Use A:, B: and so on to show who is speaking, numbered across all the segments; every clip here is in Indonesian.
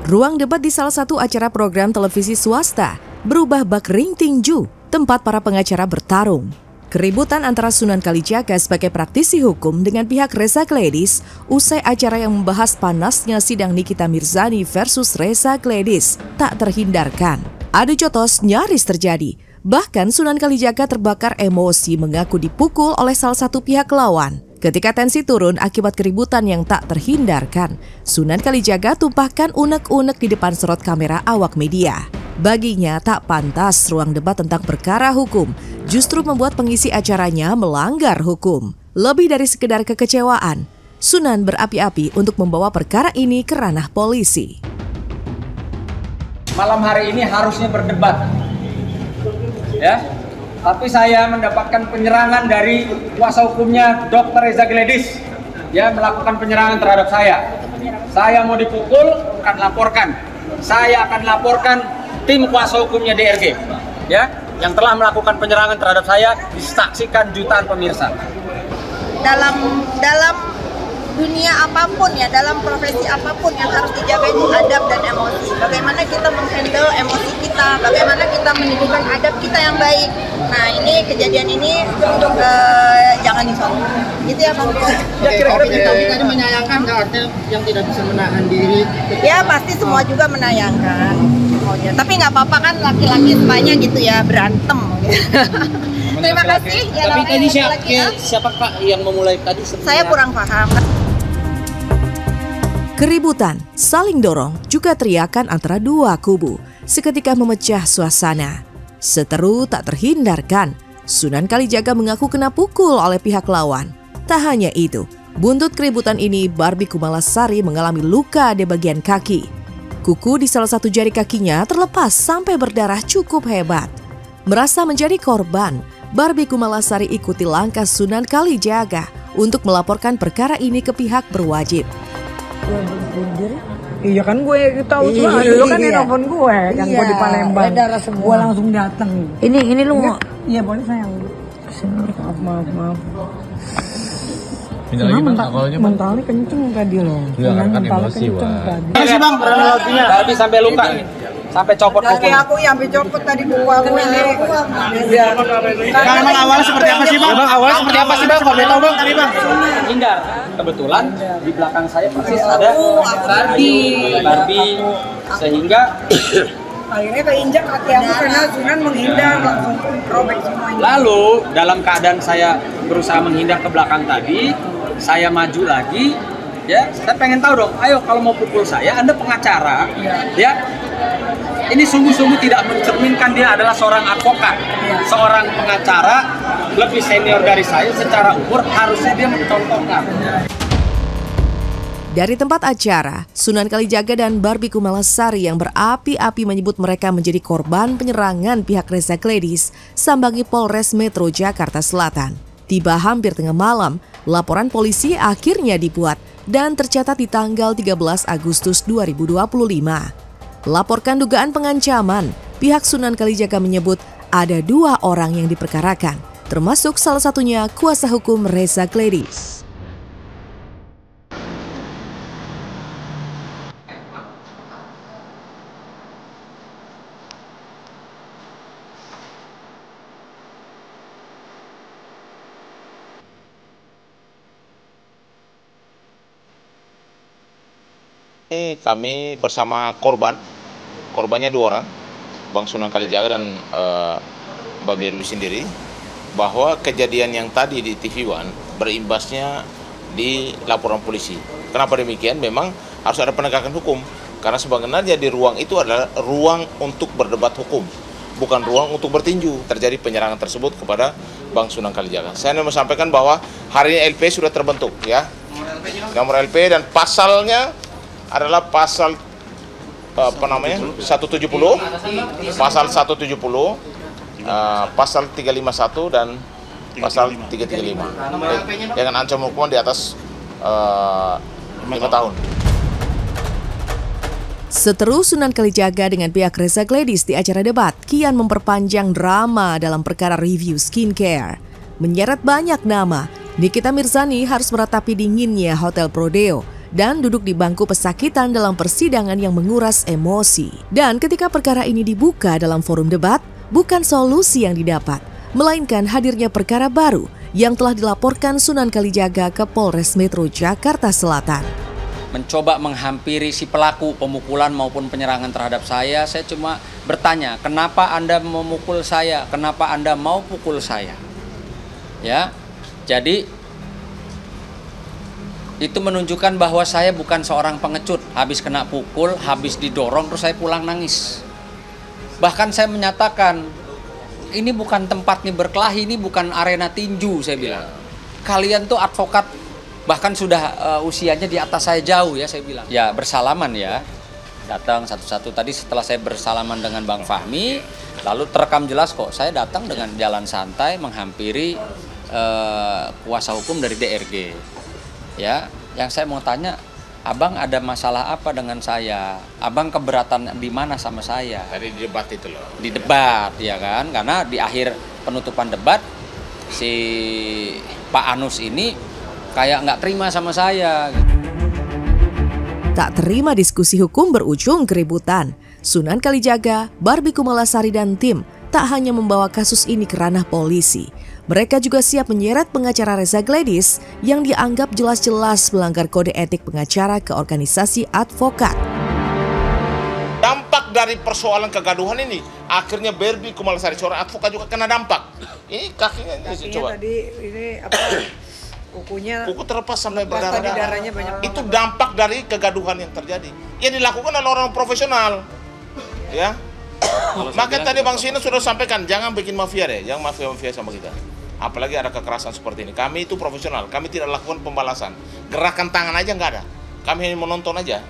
A: Ruang debat di salah satu acara program televisi swasta berubah bak ring tinju, tempat para pengacara bertarung. Keributan antara Sunan Kalijaga sebagai praktisi hukum dengan pihak Reza Gledis usai acara yang membahas panasnya sidang Nikita Mirzani versus Reza Gledis tak terhindarkan. Adu jotos nyaris terjadi. Bahkan Sunan Kalijaga terbakar emosi mengaku dipukul oleh salah satu pihak lawan. Ketika tensi turun akibat keributan yang tak terhindarkan, Sunan Kalijaga tumpahkan unek-unek di depan sorot kamera awak media. Baginya tak pantas ruang debat tentang perkara hukum justru membuat pengisi acaranya melanggar hukum. Lebih dari sekedar kekecewaan, Sunan berapi-api untuk membawa perkara ini ke ranah polisi.
B: Malam hari ini harusnya berdebat, ya. Tapi saya mendapatkan penyerangan dari kuasa hukumnya Dr. Reza Gledis, ya, melakukan penyerangan terhadap saya. Saya mau dipukul, akan laporkan. Saya akan laporkan tim kuasa hukumnya DRG, ya, yang telah melakukan penyerangan terhadap saya, disaksikan jutaan pemirsa.
C: Dalam dunia apapun ya, dalam profesi apapun yang harus dijaga itu adab dan emosi. Bagaimana kita menghandle emosi kita, bagaimana kita menunjukkan adab kita yang baik. Nah, ini kejadian ini jangan disonok. Gitu ya, Bang.
D: Tapi tadi menyayangkan nggak, artinya yang tidak bisa menahan diri?
C: Ya pasti semua juga menayangkan. Tapi nggak apa-apa kan, laki-laki semuanya gitu ya, berantem. Terima kasih. Ya,
D: tapi tadi siapa Pak yang memulai tadi?
C: Saya kurang paham.
A: Keributan, saling dorong, juga teriakan antara dua kubu seketika memecah suasana. Seteru tak terhindarkan, Sunan Kalijaga mengaku kena pukul oleh pihak lawan. Tak hanya itu, buntut keributan ini Barbie Kumalasari mengalami luka di bagian kaki. Kuku di salah satu jari kakinya terlepas sampai berdarah cukup hebat. Merasa menjadi korban, Barbie Kumalasari ikuti langkah Sunan Kalijaga untuk melaporkan perkara ini ke pihak berwajib.
E: Iya kan, gue tahu tuh, lu kan yang nelfon gue kan, gue di Palembang, gue langsung datang. Ini lu mau? Iya boleh sayang. Maaf. Mentalnya kenceng tadi loh. Mentalnya kenceng tadi.
B: Ini sih Bang, kronologinya. Barbie sampai luka, sampai copot kuku.
C: Kaki aku yang dicopot tadi, buku aku ini.
B: Emang awalnya seperti apa sih Bang? Awalnya seperti apa sih Bang? Kalau tahu Bang tadi Bang. Menghindar. Kebetulan di belakang saya persis ada Barbie, sehingga
E: Akhirnya keinjak kaki aku karena Sunan menghindar, langsung robek semuanya.
B: lalu dalam keadaan saya berusaha menghindar ke belakang tadi, saya maju lagi, ya. Saya pengen tahu dong, ayo kalau mau pukul saya, Anda pengacara, ya. Ini sungguh-sungguh tidak mencerminkan dia adalah seorang advokat, seorang pengacara lebih senior dari saya secara umur, harusnya dia mencontohkan.
A: Dari tempat acara, Sunan Kalijaga dan Barbie Kumalasari yang berapi-api menyebut mereka menjadi korban penyerangan pihak Reza Gledis sambangi Polres Metro Jakarta Selatan. Tiba hampir tengah malam, laporan polisi akhirnya dibuat dan tercatat di tanggal 13 Agustus 2025. Laporkan dugaan pengancaman, pihak Sunan Kalijaga menyebut ada 2 orang yang diperkarakan, termasuk salah satunya kuasa hukum Reza Gledis.
F: Kami bersama korbannya 2 orang, Bang Sunan Kalijaga dan Mbak Berwi sendiri, bahwa kejadian yang tadi di TV One berimbasnya di laporan polisi. Kenapa demikian? Memang harus ada penegakan hukum, karena sebenarnya di ruang itu adalah ruang untuk berdebat hukum, bukan ruang untuk bertinju. Terjadi penyerangan tersebut kepada Bang Sunan Kalijaga. Saya mau sampaikan bahwa hari ini LP sudah terbentuk, ya, nomor LP, dan pasalnya adalah pasal 170, pasal 170, pasal 351 dan pasal 335 dengan ancaman hukuman di atas 5 tahun.
A: Seteru Sunan Kalijaga dengan pihak Reza Gledis di acara debat kian memperpanjang drama dalam perkara review skincare. Menyeret banyak nama, Nikita Mirzani harus meratapi dinginnya Hotel Prodeo dan duduk di bangku pesakitan dalam persidangan yang menguras emosi. Dan ketika perkara ini dibuka dalam forum debat, bukan solusi yang didapat, melainkan hadirnya perkara baru yang telah dilaporkan Sunan Kalijaga ke Polres Metro Jakarta Selatan.
B: Mencoba menghampiri si pelaku pemukulan maupun penyerangan terhadap saya cuma bertanya, kenapa Anda memukul saya? Kenapa Anda mau pukul saya? Ya, jadi itu menunjukkan bahwa saya bukan seorang pengecut. Habis kena pukul, habis didorong, terus saya pulang nangis. Bahkan saya menyatakan, ini bukan tempat nih berkelahi, ini bukan arena tinju, saya bilang. Kalian tuh advokat, bahkan sudah usianya di atas saya jauh ya, saya bilang. Ya bersalaman ya, datang satu-satu. Tadi setelah saya bersalaman dengan Bang Fahmi, lalu terekam jelas kok, saya datang dengan jalan santai menghampiri kuasa hukum dari DRG. Ya, yang saya mau tanya, Abang ada masalah apa dengan saya? Abang keberatan di mana sama saya?
F: Tadi di debat itu loh.
B: Di debat, ya kan? Karena di akhir penutupan debat, si Pak Anus ini kayak nggak terima sama saya.
A: Tak terima diskusi hukum berujung keributan. Sunan Kalijaga, Barbie Kumalasari dan tim tak hanya membawa kasus ini ke ranah polisi. Mereka juga siap menyeret pengacara Reza Gladys yang dianggap jelas-jelas melanggar kode etik pengacara ke organisasi advokat.
F: Dampak dari persoalan kegaduhan ini, akhirnya Barbie Kumalasari seorang advokat juga kena dampak. Ini kakinya coba.
E: Tadi ini apa? Kukunya.
F: Kuku terlepas sampai
E: darahnya
F: berdarah.
E: banyak.
F: Itu dampak dari kegaduhan yang terjadi. Yang dilakukan oleh orang profesional. Ya. Maka tadi Bang Sina sudah sampaikan, jangan bikin mafia deh, jangan mafia-mafia sama kita. Apalagi ada kekerasan seperti ini. Kami itu profesional, kami tidak lakukan pembalasan. Gerakan tangan aja nggak ada. Kami hanya menonton aja.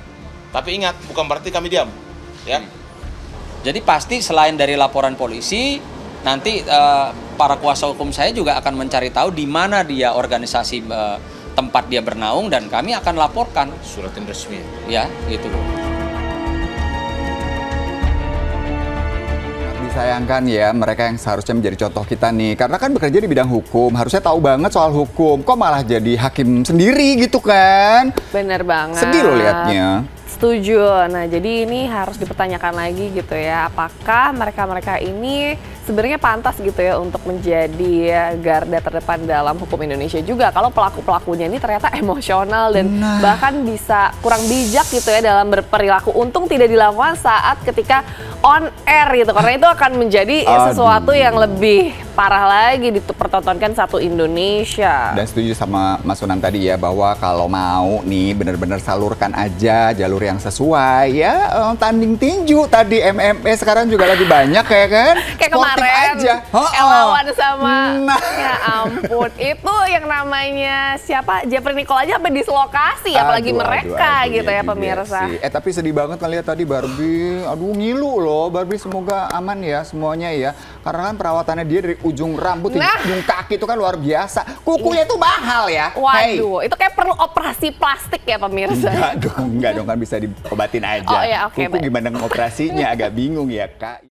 F: Tapi ingat, bukan berarti kami diam. Ya.
B: Jadi pasti selain dari laporan polisi, nanti para kuasa hukum saya juga akan mencari tahu di mana dia organisasi tempat dia bernaung, dan kami akan laporkan.
F: Suratin resmi.
B: Ya, gitu.
G: Disayangkan ya, mereka yang seharusnya menjadi contoh kita nih, karena kan bekerja di bidang hukum, harusnya tahu banget soal hukum, kok malah jadi hakim sendiri gitu kan.
H: Bener banget.
G: Sedih loh liatnya.
H: Setuju. Nah, jadi ini harus dipertanyakan lagi gitu ya, apakah mereka-mereka ini sebenarnya pantas gitu ya untuk menjadi garda terdepan dalam hukum Indonesia juga, kalau pelaku-pelakunya ini ternyata emosional dan bahkan bisa kurang bijak gitu ya dalam berperilaku. Untung tidak dilakukan saat ketika on air gitu, karena itu akan menjadi sesuatu yang lebih parah lagi dipertontonkan satu Indonesia.
G: Dan setuju sama Mas Sunan tadi ya, bahwa kalau mau nih bener-bener salurkan aja jalur yang sesuai ya. Tanding tinju tadi, MMA sekarang juga lagi banyak ya kan.
H: Kayak kemarin
G: aja.
H: Elawan sama ya ampun, itu yang namanya siapa, Jeffrey Nicole aja sampai dislokasi, apalagi mereka gitu ya pemirsa.
G: Tapi sedih banget ngeliat tadi Barbie, aduh ngilu loh Barbie. Semoga aman ya semuanya ya, karena kan perawatannya dia dari ujung rambut, ujung kaki itu kan luar biasa. Kukunya itu mahal ya.
H: Waduh, itu kayak perlu operasi plastik ya pemirsa.
G: Enggak dong kan bisa diobatin aja.
H: Oh ya, oke.
G: Kuku gimana ngoperasinya agak bingung ya Kak.